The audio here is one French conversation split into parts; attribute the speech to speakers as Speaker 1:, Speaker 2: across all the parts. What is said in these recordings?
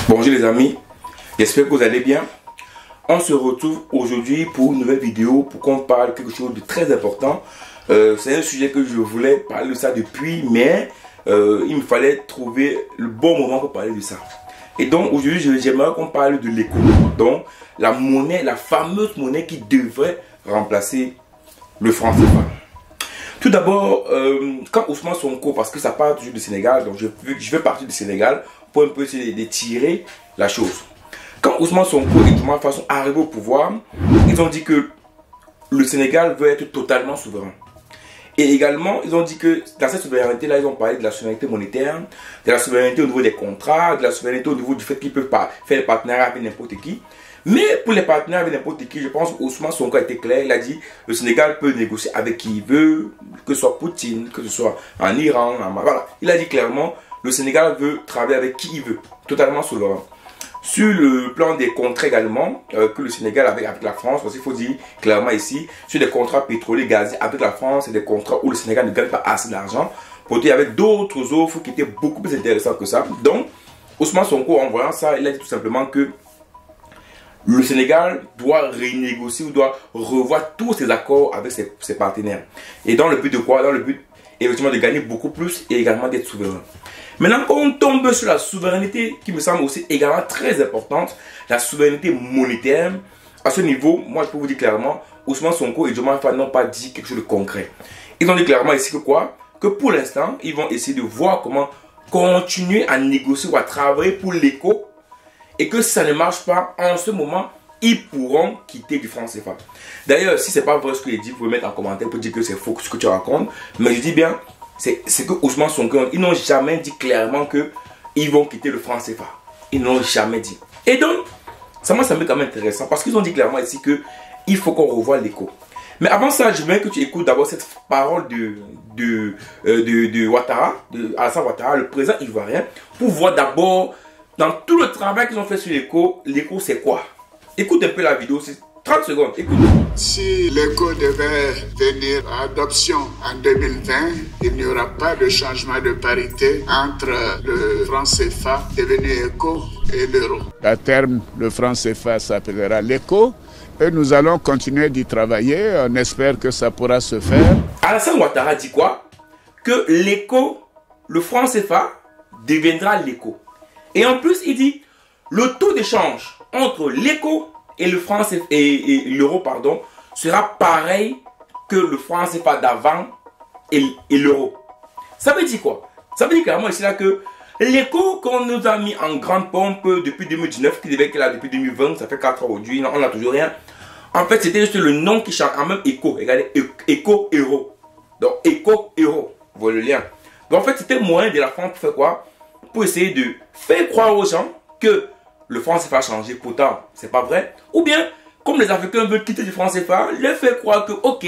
Speaker 1: Bonjour les amis, j'espère que vous allez bien. On se retrouve aujourd'hui pour une nouvelle vidéo pour qu'on parle de quelque chose de très important. C'est un sujet que je voulais parler de ça depuis, mais il me fallait trouver le bon moment pour parler de ça. Et donc aujourd'hui, j'aimerais qu'on parle de l'éco. Donc la monnaie, la fameuse monnaie qui devrait remplacer le franc CFA. Tout d'abord, quand Ousmane Sonko, parce que ça part toujours du Sénégal, donc je vais partir du Sénégal pour un peu essayer d'étirer la chose. Quand Ousmane Sonko et Diomaye Faye sont arrivés au pouvoir, ils ont dit que le Sénégal veut être totalement souverain. Et également, ils ont dit que dans cette souveraineté-là, ils ont parlé de la souveraineté monétaire, de la souveraineté au niveau des contrats, de la souveraineté au niveau du fait qu'ils peuvent pas faire des partenariats avec n'importe qui. Mais pour les partenaires avec n'importe qui, je pense qu'Ousmane Sonko a été clair. Il a dit le Sénégal peut négocier avec qui il veut, que ce soit Poutine, que ce soit en Iran, voilà. Il a dit clairement le Sénégal veut travailler avec qui il veut, totalement souverain. Sur le plan des contrats également, que le Sénégal avec la France, parce qu'il faut dire clairement ici, sur des contrats pétroliers gaziers avec la France, et des contrats où le Sénégal ne gagne pas assez d'argent, pour il y avait d'autres offres qui étaient beaucoup plus intéressantes que ça. Donc, Ousmane Sonko, en voyant ça, il a dit tout simplement que le Sénégal doit renégocier ou doit revoir tous ses accords avec ses partenaires. Et dans le but de quoi? Dans le but, effectivement, de gagner beaucoup plus et également d'être souverain. Maintenant, quand on tombe sur la souveraineté, qui me semble aussi également très importante, la souveraineté monétaire, à ce niveau, moi je peux vous dire clairement, Ousmane Sonko et Diomaye Faye n'ont pas dit quelque chose de concret. Ils ont dit clairement ici que quoi? Que pour l'instant, ils vont essayer de voir comment continuer à négocier ou à travailler pour l'éco. Et que si ça ne marche pas, en ce moment, ils pourront quitter du franc CFA. D'ailleurs, si ce n'est pas vrai ce que je dis, vous pouvez mettre en commentaire pour dire que c'est faux ce que tu racontes. Mais je dis bien, c'est que Ousmane Sonko, ils n'ont jamais dit clairement qu'ils vont quitter le franc CFA. Ils n'ont jamais dit. Et donc, ça me semble quand même intéressant parce qu'ils ont dit clairement ici qu'il faut qu'on revoie l'éco. Mais avant ça, je veux que tu écoutes d'abord cette parole de Ouattara, de Alassane Ouattara, le président ivoirien, pour voir d'abord dans tout le travail qu'ils ont fait sur l'éco c'est quoi? Écoute un peu la vidéo, c'est 30 secondes, écoute.
Speaker 2: Si l'éco devait venir à adoption en 2020, il n'y aura pas de changement de parité entre le franc CFA devenu éco et l'euro. À terme, le franc CFA s'appellera l'éco et nous allons continuer d'y travailler. On espère que ça pourra se faire.
Speaker 1: Alassane Ouattara dit quoi? Que l'éco, le franc CFA deviendra l'éco. Et en plus, il dit le taux d'échange entre l'éco et le franc CFA et l'euro, pardon, sera pareil que le franc CFA d'avant et l'euro. Ça veut dire quoi? Ça veut dire clairement ici là que l'éco qu'on nous a mis en grande pompe depuis 2019, qui devait être là depuis 2020, ça fait 4 ans aujourd'hui, on n'a toujours rien. En fait, c'était juste le nom qui change. En même éco, regardez, éco-euro. Donc, éco-euro. Vous voyez le lien. Donc, en fait, c'était moyen de la France pour faire quoi? Pour essayer de faire croire aux gens que le franc CFA a changé, pourtant c'est pas vrai. Ou bien, comme les Africains veulent quitter du franc CFA, leur faire croire que ok,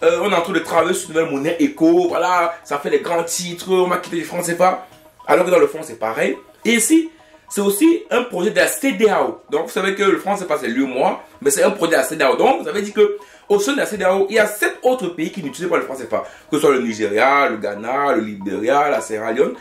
Speaker 1: on est en train de travailler sur une nouvelle monnaie éco, voilà, ça fait des grands titres, on va quitter du franc CFA. Alors que dans le fond c'est pareil. Et ici, c'est aussi un projet de la CEDEAO. Donc vous savez que le franc CFA c'est l'UEMOA, mais c'est un projet de la CEDEAO. Donc ça veut dire que au sein de la CEDEAO, il y a 7 autres pays qui n'utilisent pas le franc CFA. Que ce soit le Nigeria, le Ghana, le Libéria, la Sierra Leone.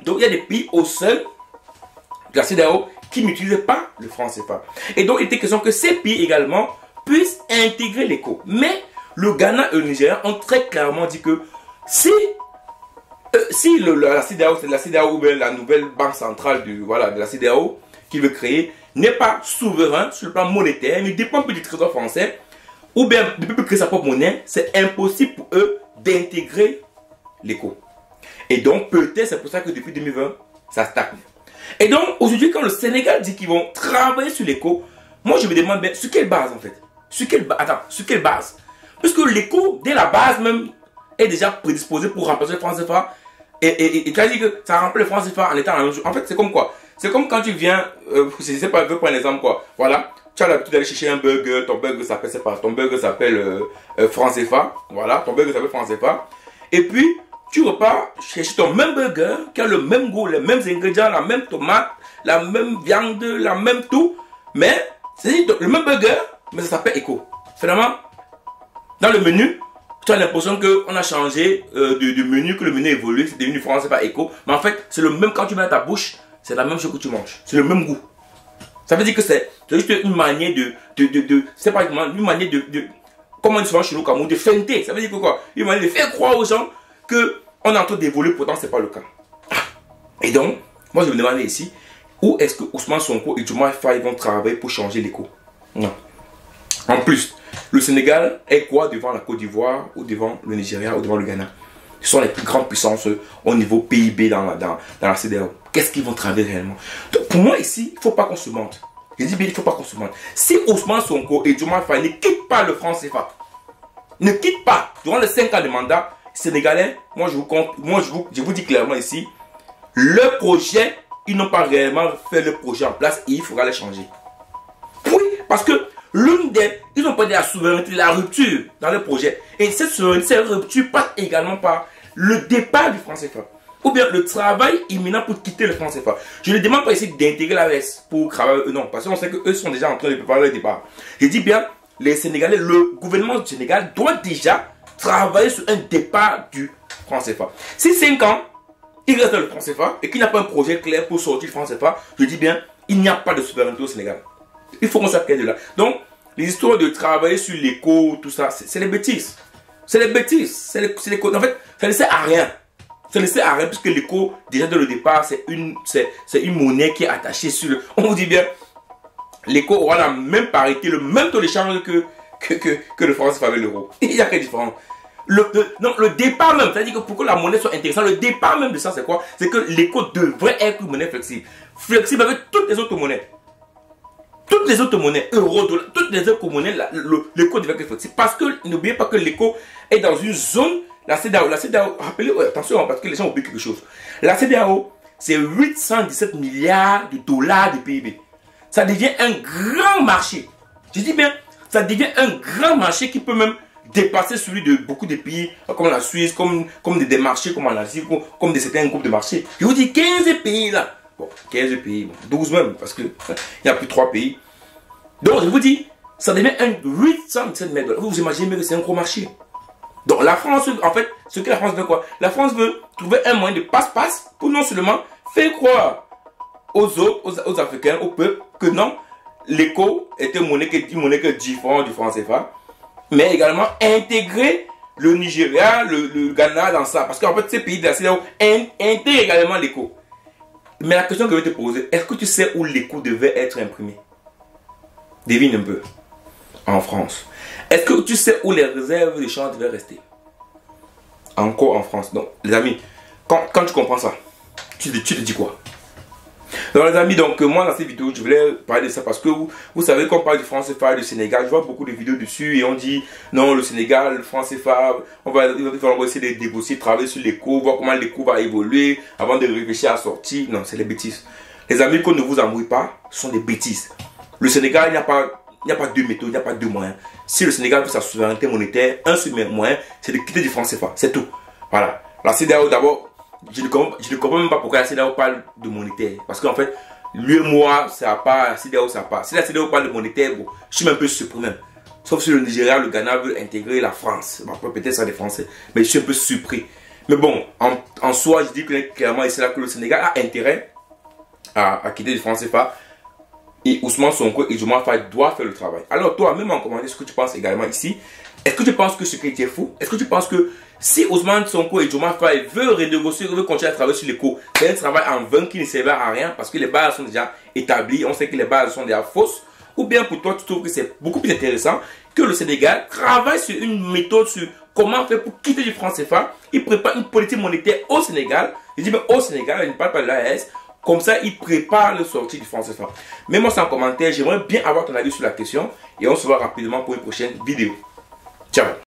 Speaker 1: Donc il y a des pays au sein de la CEDEAO qui n'utilisent pas le franc CFA. Et donc il était question que ces pays également puissent intégrer l'éco. Mais le Ghana et le Nigeria ont très clairement dit que si la CEDEAO, c'est la CEDEAO ou bien la nouvelle banque centrale de la CEDEAO qui veut créer, n'est pas souverain sur le plan monétaire, mais dépend plus du trésor français, ou bien ne peut plus créer sa propre monnaie, c'est impossible pour eux d'intégrer l'éco. Et donc, peut-être c'est pour ça que depuis 2020, ça stagne. Et donc, aujourd'hui, quand le Sénégal dit qu'ils vont travailler sur l'éco, moi je me demande bien, sur quelle base en fait? Sur quelle base? Parce que l'éco, dès la base même, est déjà prédisposé pour remplacer le franc CFA. Et tu as dit que ça remplace le franc CFA en étant la même chose. En fait, c'est comme quoi? C'est comme quand tu viens, je sais pas, je veux prendre un exemple quoi. Voilà, tu as l'habitude d'aller chercher un burger, ton burger s'appelle franc CFA. Voilà, ton burger s'appelle franc CFA. Et puis, tu repars chercher ton même burger qui a le même goût, les mêmes ingrédients, la même tomate, la même viande, la même tout. Mais, c'est le même burger, mais ça s'appelle éco. Finalement, dans le menu, tu as l'impression qu'on a changé de menu, que le menu évolue, c'est devenu franc CFA éco. Mais en fait, c'est le même quand tu mets dans ta bouche, c'est la même chose que tu manges. C'est le même goût. Ça veut dire que c'est juste une manière c'est pas une manière comme on dit souvent chez nous, comme de feinter. Ça veut dire que quoi? Une manière de faire croire aux gens qu'on est en train d'évoluer, pourtant c'est pas le cas. Et donc, moi je me demandais ici, où est-ce que Ousmane Sonko et Diomaye Faye vont travailler pour changer l'écho? Non. En plus, le Sénégal est quoi devant la Côte d'Ivoire, ou devant le Nigeria, ou devant le Ghana? Ce sont les plus grandes puissances au niveau PIB dans la CEDEAO. Qu'est-ce qu'ils vont travailler réellement? Donc, pour moi ici, il ne faut pas qu'on se mente. Je dis bien, il ne faut pas qu'on se mente. Si Ousmane Sonko et Diomaye Faye ne quittent pas le franc CFA, ne quittent pas durant les 5 ans de mandat sénégalais, moi je vous dis clairement ici, le projet, ils n'ont pas réellement fait le projet en place et il faudra les changer. Oui, parce que ils ont parlé de la souveraineté, de la rupture dans le projet. Et cette souveraineté, cette rupture passe également par le départ du franc CFA. Ou bien le travail imminent pour quitter le franc CFA. Je ne demande pas ici d'intégrer l'AES pour travailler eux, non. Parce qu'on sait qu'eux sont déjà en train de préparer le départ. Je dis bien, les Sénégalais, le gouvernement du Sénégal doit déjà travailler sur un départ du franc CFA. Si 5 ans, il reste dans le franc CFA et qu'il n'y a pas un projet clair pour sortir du franc CFA, je dis bien, il n'y a pas de souveraineté au Sénégal. Il faut qu'on soit clair de là. Donc, les histoires de travailler sur l'écho, tout ça, c'est les bêtises. C'est les bêtises. En fait, ça ne sert à rien. Ça ne sert à rien puisque l'écho, déjà dès le départ, c'est une monnaie qui est attachée sur le... On vous dit bien, l'écho aura la même parité, le même taux de change que le franc CFA avec l'euro. Il y a quelle différence? Le départ même, c'est-à-dire que pour que la monnaie soit intéressante, le départ même de ça, c'est quoi? C'est que l'écho devrait être une monnaie flexible. Flexible avec toutes les autres monnaies. Toutes les autres monnaies, euros, dollars, toutes les autres monnaies, l'écho devrait être flexible. Parce que n'oubliez pas que l'écho est dans une zone, la CEDEAO, rappelez, attention, parce que les gens oublient quelque chose. La CEDEAO, c'est 817 milliards de dollars de PIB. Ça devient un grand marché. Je dis bien, ça devient un grand marché qui peut même dépasser celui de beaucoup de pays, comme la Suisse, comme des marchés comme en Asie, comme certains groupes de marchés. Je vous dis 15 pays là. Bon, 15 pays, 12 même, parce qu'il n'y a plus 3 pays. Donc, je vous dis, ça devient un 817 milliards de dollars. Vous imaginez que c'est un gros marché. Donc, la France, en fait, ce que la France veut quoi? La France veut trouver un moyen de passe-passe pour non seulement faire croire aux autres, aux Africains, au peuple, que non, l'écho est une monnaie qui est différente du franc CFA, mais également intégrer le Nigeria, le Ghana dans ça. Parce qu'en fait, ces pays de la CEDEAO intègrent également l'écho. Mais la question que je vais te poser, est-ce que tu sais où l'écho devait être imprimé? Devine un peu. En France. Est-ce que tu sais où les réserves de change devaient rester? Encore en France. Donc, les amis, quand tu comprends ça, tu te dis quoi? Donc les amis, donc moi dans cette vidéo je voulais parler de ça parce que vous savez qu'on parle du franc CFA et du Sénégal. Je vois beaucoup de vidéos dessus et on dit non, le Sénégal, le franc CFA, on va essayer de négocier, de travailler sur l'écho, voir comment l'écho va évoluer avant de réfléchir à sortir. Non, c'est des bêtises. Les amis, qu'on ne vous embrouille pas, ce sont des bêtises. Le Sénégal, il n'y a pas deux méthodes, il n'y a pas deux moyens. Si le Sénégal veut sa souveraineté monétaire, un seul moyen, c'est de quitter du franc CFA. C'est tout. Voilà. La CEDEAO d'abord. Je ne comprends même pas pourquoi la CEDEAO parle de monétaire. Parce qu'en fait, lui et moi, ça n'a pas, la CEDEAO, ça n'a pas. Si la CEDEAO parle de monétaire, bon, je suis un peu surpris même. Sauf si le Nigeria, le Ghana veut intégrer la France. Bon, peut-être ça des Français. Mais je suis un peu surpris. Mais bon, en soi, je dis clairement ici là que le Sénégal a intérêt à quitter le franc CFA. Et Ousmane Sonko et Diomaye Faye doivent faire le travail. Alors toi, même en commentaire ce que tu penses également ici. Est-ce que tu penses que ce qui est fou? Est-ce que tu penses que si Ousmane Sonko et Diomaye Faye veulent renégocier, veulent continuer à travailler sur l'écho, c'est un travail en vain qui ne servait à rien parce que les bases sont déjà établies, on sait que les bases sont déjà fausses? Ou bien pour toi, tu trouves que c'est beaucoup plus intéressant que le Sénégal travaille sur une méthode sur comment faire pour quitter du franc CFA? Il prépare une politique monétaire au Sénégal. Je dis bien au Sénégal, je ne parle pas de l'AES. Comme ça, il prépare le sortie du franc CFA. Mets-moi ça en commentaire, j'aimerais bien avoir ton avis sur la question et on se voit rapidement pour une prochaine vidéo. Ciao.